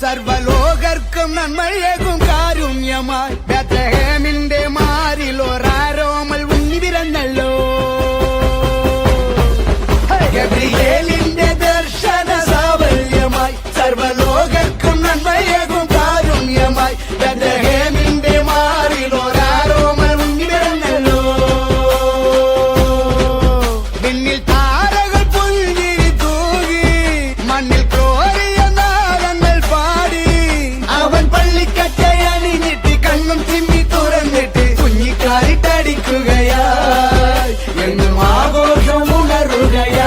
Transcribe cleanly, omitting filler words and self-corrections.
സർവലോകർക്കും നന്മയേകും കാരുണ്യമായി ബേത്ലഹേമിന്റെ മാറിൽ ഒരാരോമൽ ഉണ്ണി പിറന്നല്ലോ. ഗബ്രിയേലിന്റെ ദർശന സാഫല്യമായി സർവലോകർക്കും നന്മയേകും കാരുണ്യമായി ബേത്ലഹേമിന്റെ മാറിൽ ഒരാരോമൽ ഉണ്ണി പിറന്നല്ലോ. പിന്നിൽ താരകൾ പുഞ്ചിരി തൂകി മണ്ണിൽ കോരിയ നാളങ്ങൾ പാടി അവൻ പള്ളിക്കറ്റയണിഞ്ഞിട്ട് കണ്ണും ചിമ്മി തുറന്നിട്ട് കുഞ്ഞിക്കാരിട്ടടിക്കുകയായി എന്നും ആഘോഷം ഉണരുകയായി.